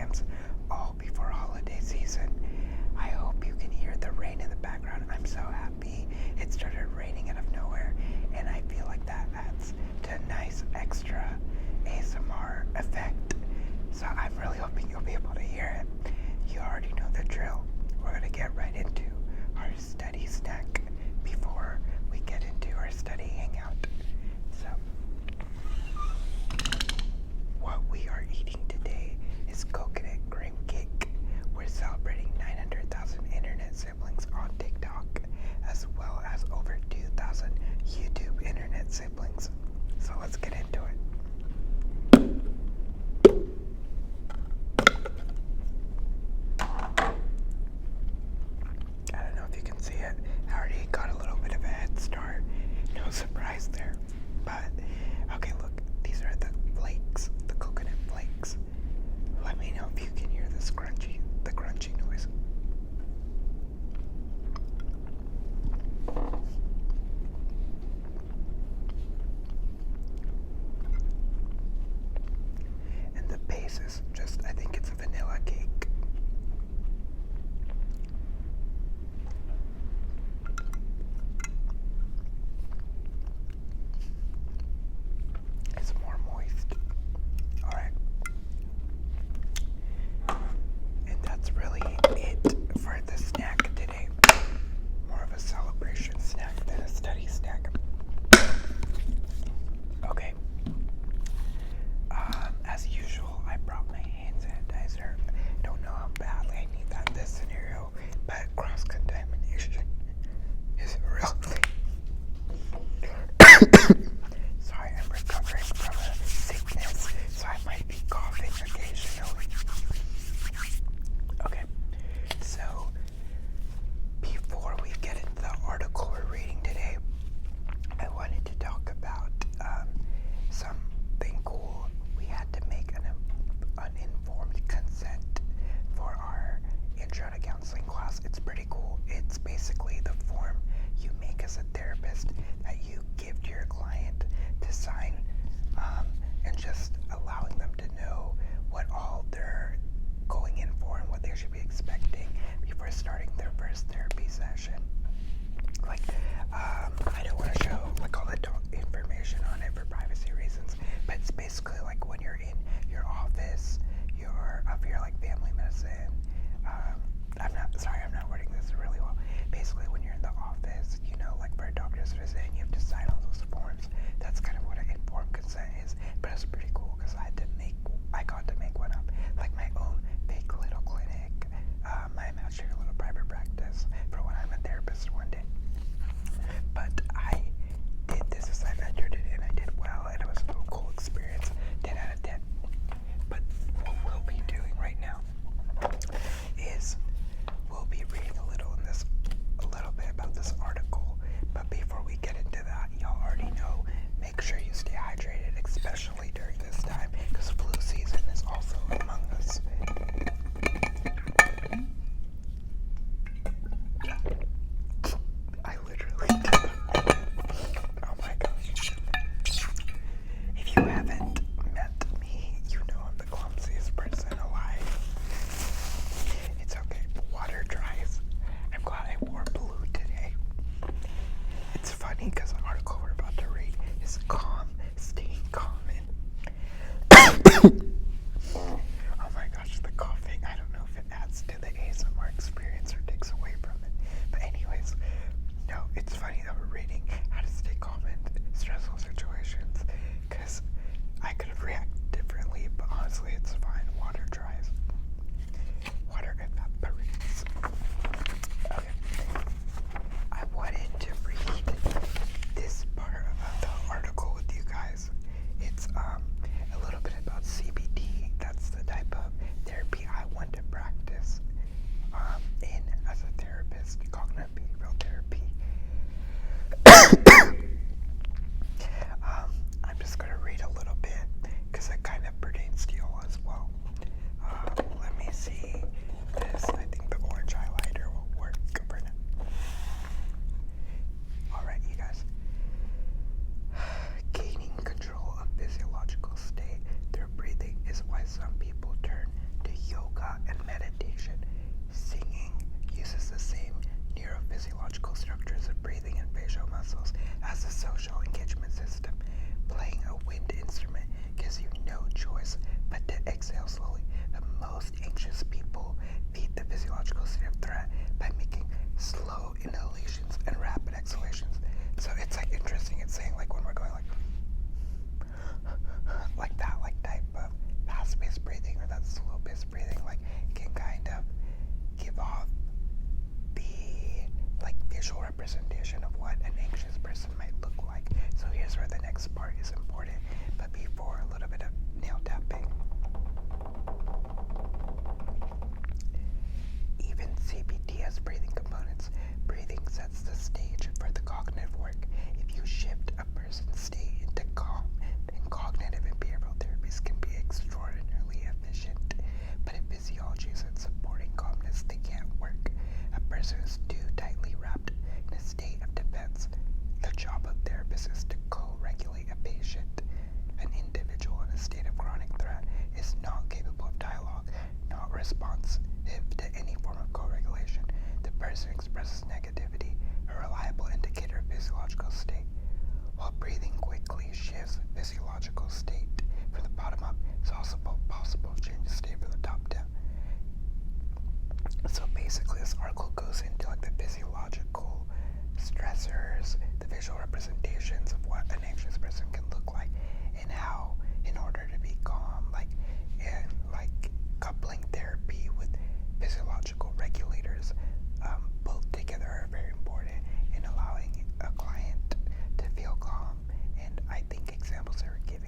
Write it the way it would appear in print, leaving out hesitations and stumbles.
plans all before holiday season. I hope you can hear the rain in the background. I'm so happy it started raining out of nowhere, and I feel like that adds to a nice extra ASMR effect. So I'm really hoping you'll be able to hear it. You already know the drill. We're going to get right into our study snack before we get into our study hangout. So, what we are eating today is coconut cream cake. We're celebrating 900,000 internet siblings on TikTok, as well as over 2,000 YouTube internet siblings. So let's get into it. responsive to any form of co-regulation. The person expresses negativity, a reliable indicator of physiological state. While breathing quickly shifts physiological state from the bottom up, it's also possible to change the state from the top down. So basically, this article goes into like the physiological stressors, the visual representations of what an anxious person can look like, and how, in order to be calm, and coupling therapy with physiological regulators, both together are very important in allowing a client to feel calm. And I think examples that are given